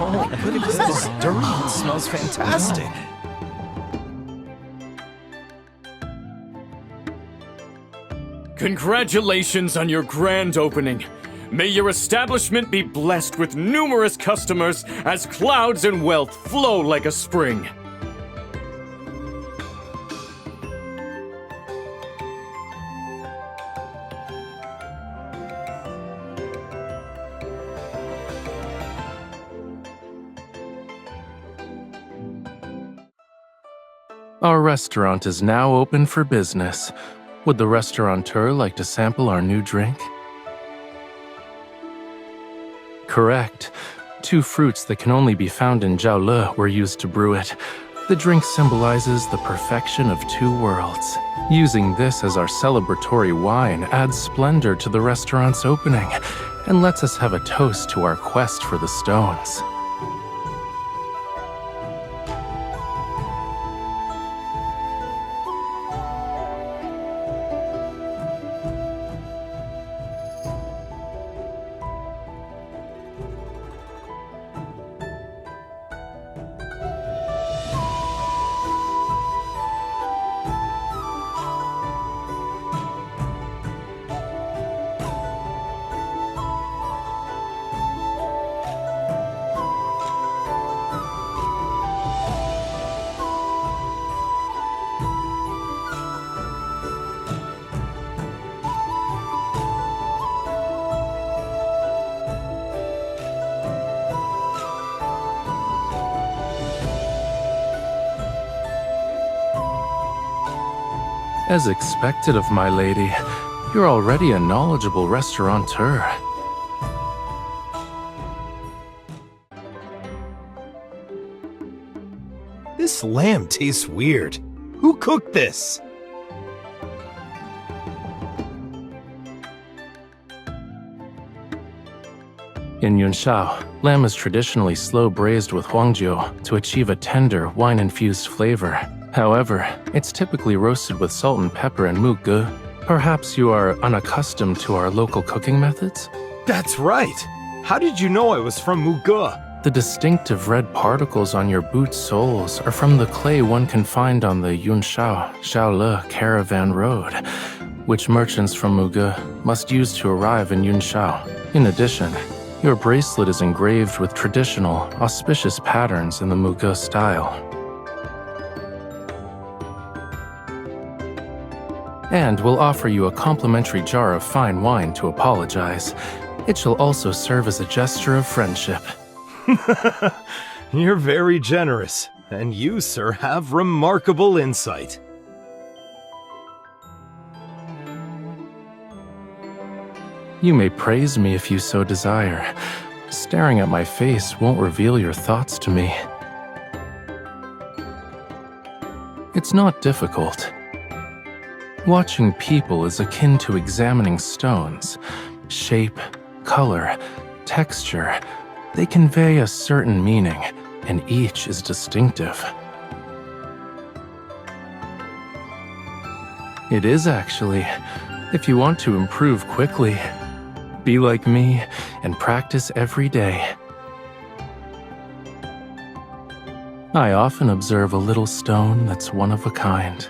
Oh, but it was this dirty. It smells fantastic. Congratulations on your grand opening. May your establishment be blessed with numerous customers as clouds and wealth flow like a spring. Our restaurant is now open for business. Would the restaurateur like to sample our new drink? Correct. 2 fruits that can only be found in Jiaole were used to brew it. The drink symbolizes the perfection of 2 worlds. Using this as our celebratory wine adds splendor to the restaurant's opening and lets us have a toast to our quest for the stones. As expected of my lady, you're already a knowledgeable restaurateur. This lamb tastes weird. Who cooked this? In Yunshao, lamb is traditionally slow braised with huangjiu to achieve a tender, wine-infused flavor. However, it's typically roasted with salt and pepper and muge. Perhaps you are unaccustomed to our local cooking methods? That's right. How did you know I was from Muge? The distinctive red particles on your boot soles are from the clay one can find on the Yunshao-Jiaole caravan road, which merchants from Muge must use to arrive in Yunshao. In addition, your bracelet is engraved with traditional, auspicious patterns in the Muge style. And we'll offer you a complimentary jar of fine wine to apologize. It shall also serve as a gesture of friendship. You're very generous, and you, sir, have remarkable insight. You may praise me if you so desire. Staring at my face won't reveal your thoughts to me. It's not difficult. Watching people is akin to examining stones. Shape, color, texture, they convey a certain meaning, and each is distinctive. It is actually, if you want to improve quickly. Be like me and practice every day. I often observe a little stone that's one of a kind.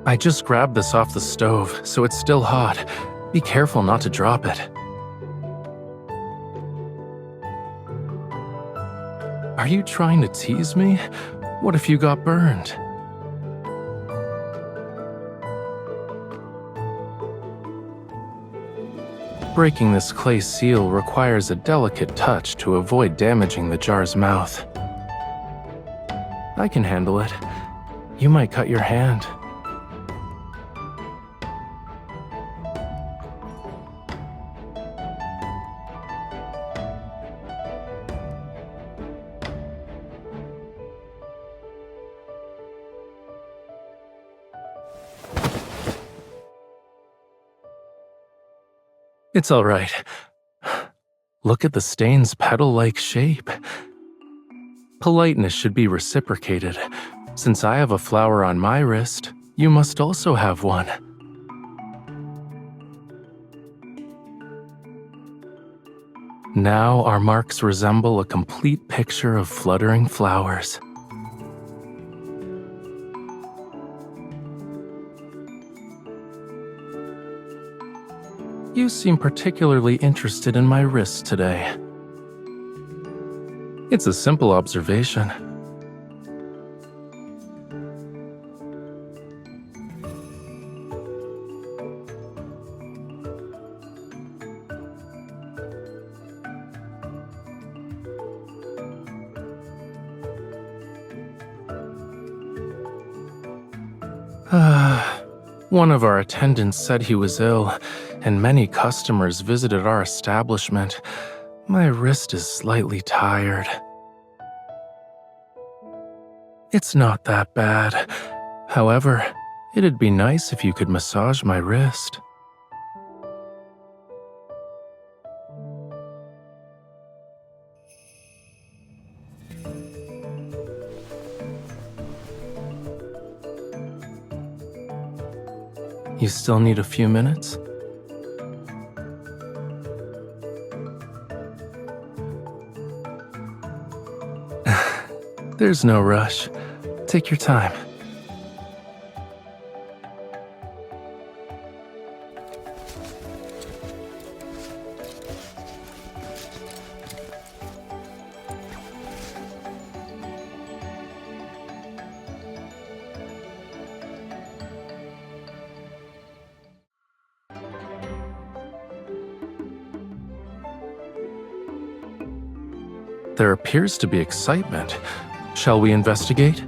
I just grabbed this off the stove, so it's still hot. Be careful not to drop it. Are you trying to tease me? What if you got burned? Breaking this clay seal requires a delicate touch to avoid damaging the jar's mouth. I can handle it. You might cut your hand. It's all right. Look at the stain's petal-like shape. Politeness should be reciprocated. Since I have a flower on my wrist, you must also have one. Now our marks resemble a complete picture of fluttering flowers. You seem particularly interested in my wrist today. It's a simple observation. One of our attendants said he was ill, and many customers visited our establishment. My wrist is slightly tired. It's not that bad. However, it'd be nice if you could massage my wrist. You still need a few minutes? There's no rush. Take your time. There appears to be excitement. Shall we investigate?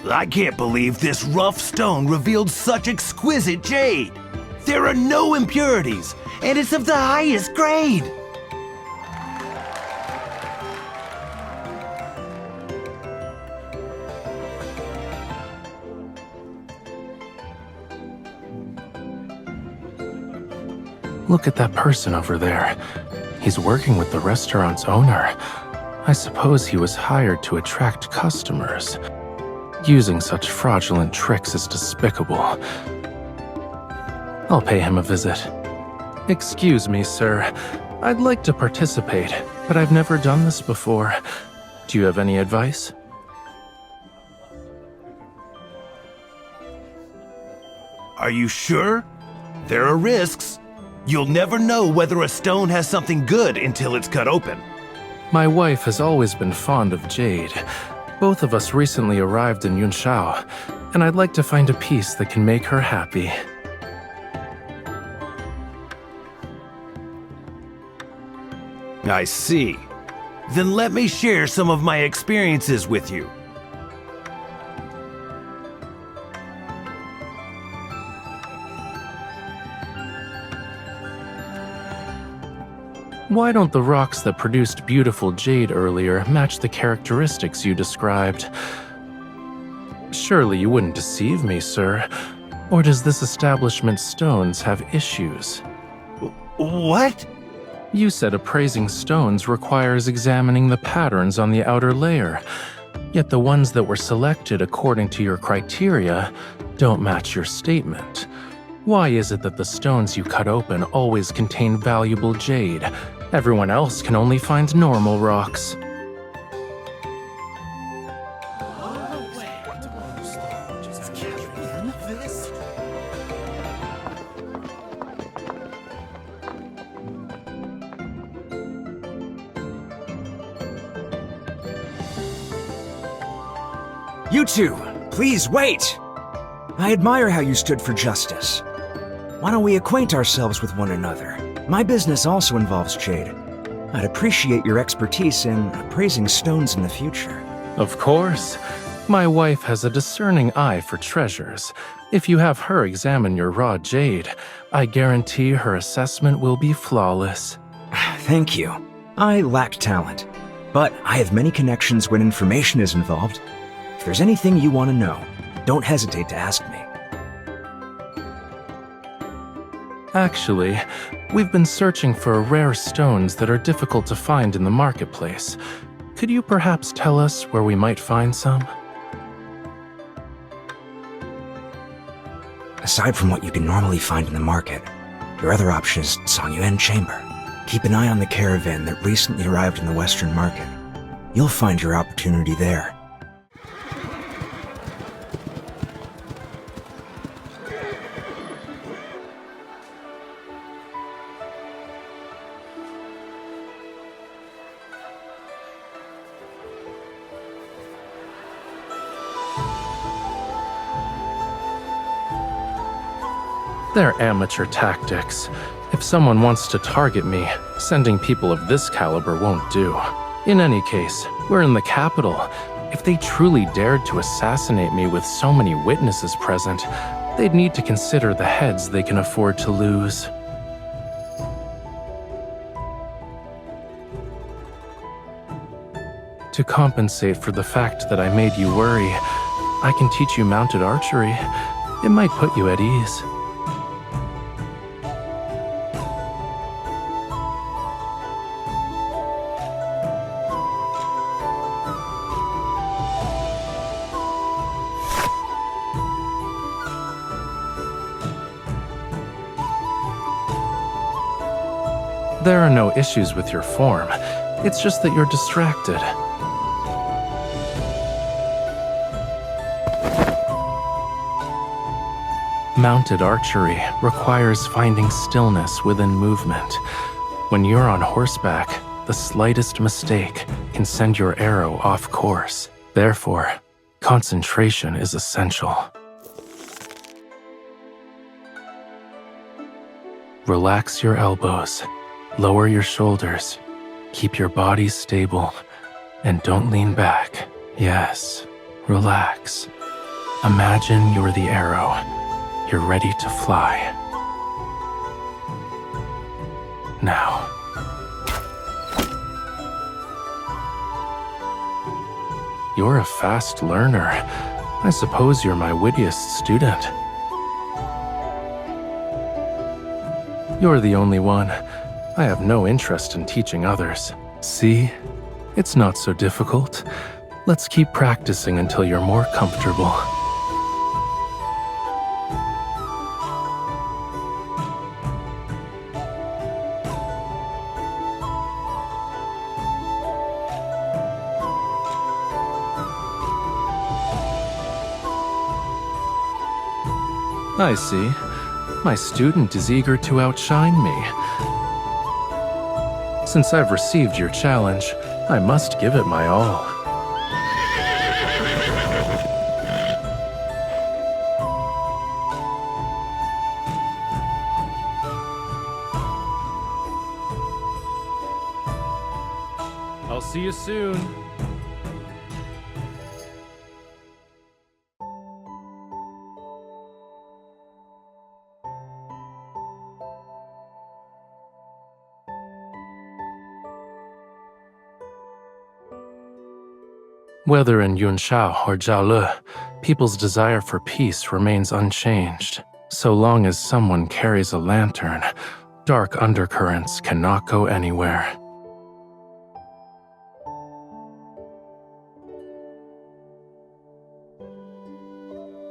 I can't believe this rough stone revealed such exquisite jade. There are no impurities, and it's of the highest grade. Look at that person over there. He's working with the restaurant's owner. I suppose he was hired to attract customers. Using such fraudulent tricks is despicable. I'll pay him a visit. Excuse me, sir. I'd like to participate, but I've never done this before. Do you have any advice? Are you sure? There are risks. You'll never know whether a stone has something good until it's cut open. My wife has always been fond of jade. Both of us recently arrived in Yunshao, and I'd like to find a piece that can make her happy. I see. Then let me share some of my experiences with you. Why don't the rocks that produced beautiful jade earlier match the characteristics you described? Surely you wouldn't deceive me, sir. Or does this establishment's stones have issues? What? You said appraising stones requires examining the patterns on the outer layer. Yet the ones that were selected according to your criteria don't match your statement. Why is it that the stones you cut open always contain valuable jade? Everyone else can only find normal rocks. You two, please wait! I admire how you stood for justice. Why don't we acquaint ourselves with one another? My business also involves jade. I'd appreciate your expertise in appraising stones in the future. Of course. My wife has a discerning eye for treasures. If you have her examine your raw jade, I guarantee her assessment will be flawless. Thank you. I lack talent, But I have many connections when information is involved. If there's anything you want to know, don't hesitate to ask me. Actually, we've been searching for rare stones that are difficult to find in the marketplace. Could you perhaps tell us where we might find some? Aside from what you can normally find in the market, your other option is Songyuan Chamber. Keep an eye on the caravan that recently arrived in the Western market. You'll find your opportunity there. They're amateur tactics. If someone wants to target me, sending people of this caliber won't do. In any case, we're in the capital. If they truly dared to assassinate me with so many witnesses present, they'd need to consider the heads they can afford to lose. To compensate for the fact that I made you worry, I can teach you mounted archery. It might put you at ease. There are no issues with your form. It's just that you're distracted. Mounted archery requires finding stillness within movement. When you're on horseback, the slightest mistake can send your arrow off course. Therefore, concentration is essential. Relax your elbows. Lower your shoulders, keep your body stable, and don't lean back. Yes, relax. Imagine you're the arrow. You're ready to fly. Now. You're a fast learner. I suppose you're my wittiest student. You're the only one. I have no interest in teaching others. See? It's not so difficult. Let's keep practicing until you're more comfortable. I see. My student is eager to outshine me. Since I've received your challenge, I must give it my all. I'll see you soon. Whether in Yunshao or Jiaole, people's desire for peace remains unchanged. So long as someone carries a lantern, dark undercurrents cannot go anywhere.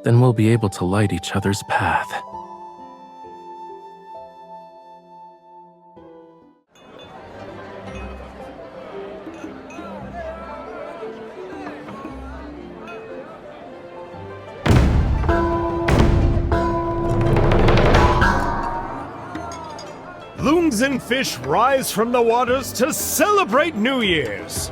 Then we'll be able to light each other's path. Loons and fish rise from the waters to celebrate New Year's.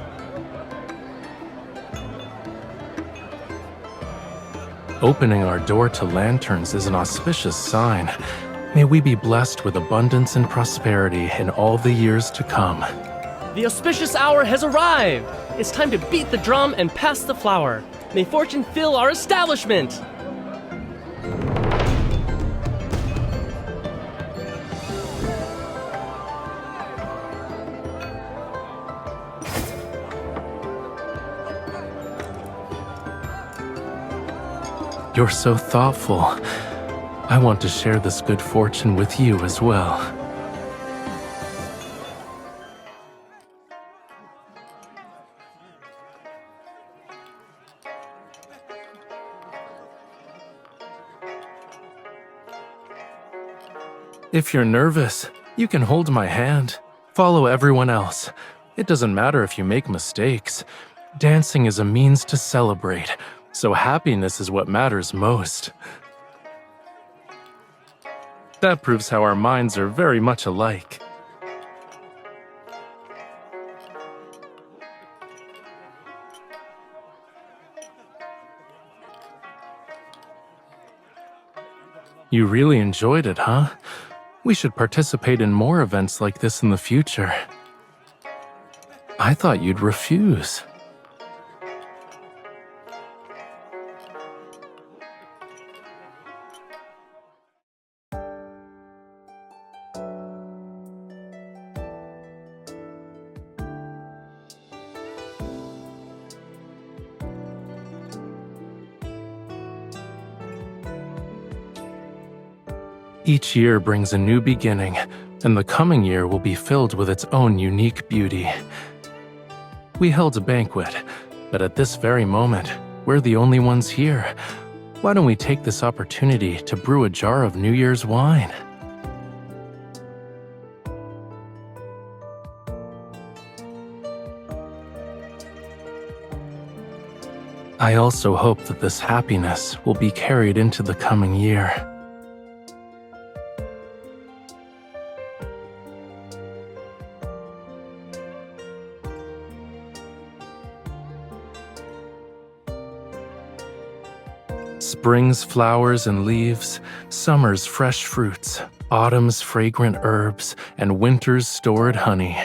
Opening our door to lanterns is an auspicious sign. May we be blessed with abundance and prosperity in all the years to come. The auspicious hour has arrived! It's time to beat the drum and pass the flower. May fortune fill our establishment! You're so thoughtful. I want to share this good fortune with you as well. If you're nervous, you can hold my hand. Follow everyone else. It doesn't matter if you make mistakes. Dancing is a means to celebrate, so happiness is what matters most. That proves how our minds are very much alike. You really enjoyed it, huh? We should participate in more events like this in the future. I thought you'd refuse. Each year brings a new beginning, and the coming year will be filled with its own unique beauty. We held a banquet, but at this very moment, we're the only ones here. Why don't we take this opportunity to brew a jar of New Year's wine? I also hope that this happiness will be carried into the coming year. Spring's flowers and leaves, summer's fresh fruits, autumn's fragrant herbs, and winter's stored honey.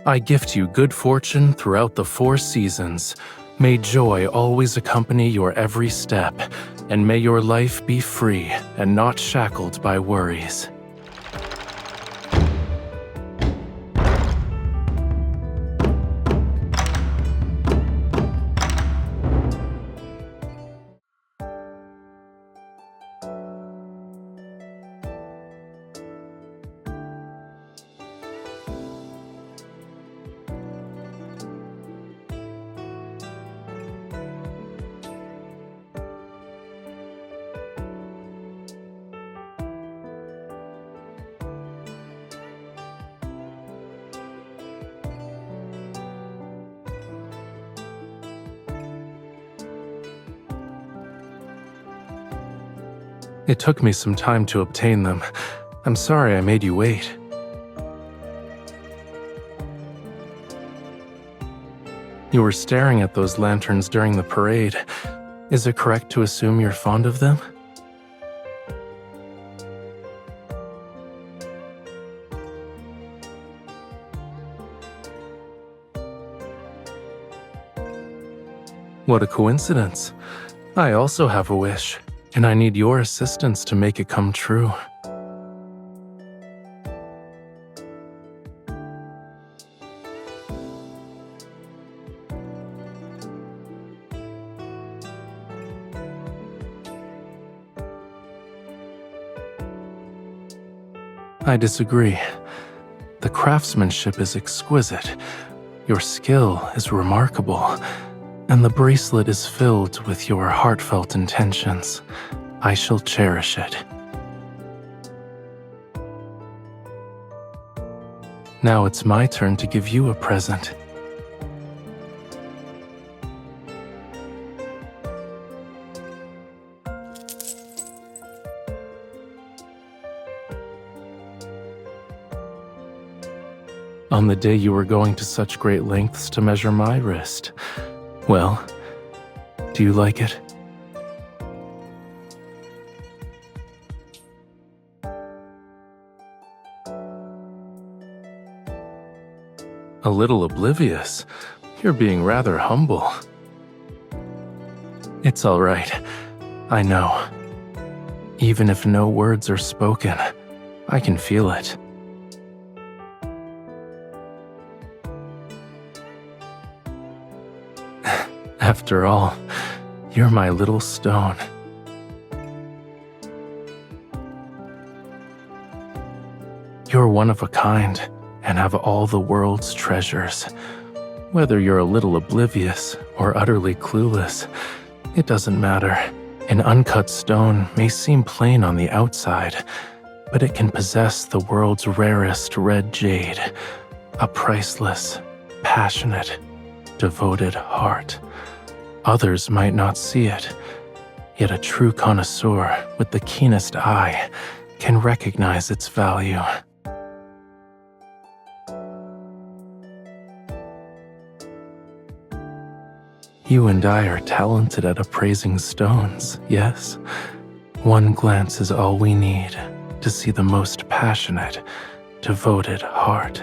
I gift you good fortune throughout the 4 seasons. May joy always accompany your every step, and may your life be free and not shackled by worries. It took me some time to obtain them. I'm sorry I made you wait. You were staring at those lanterns during the parade. Is it correct to assume you're fond of them? What a coincidence. I also have a wish, and I need your assistance to make it come true. I disagree. The craftsmanship is exquisite, your skill is remarkable, and the bracelet is filled with your heartfelt intentions. I shall cherish it. Now it's my turn to give you a present. On the day you were going to such great lengths to measure my wrist. Well, do you like it? A little oblivious. You're being rather humble. It's all right. I know. Even if no words are spoken, I can feel it. After all, you're my little stone, You're one of a kind and have all the world's treasures. Whether you're a little oblivious or utterly clueless, it doesn't matter. An uncut stone may seem plain on the outside, but it can possess the world's rarest red jade, a priceless, passionate, devoted heart. Others might not see it, yet a true connoisseur with the keenest eye can recognize its value. You and I are talented at appraising stones, yes? One glance is all we need to see the most passionate, devoted heart.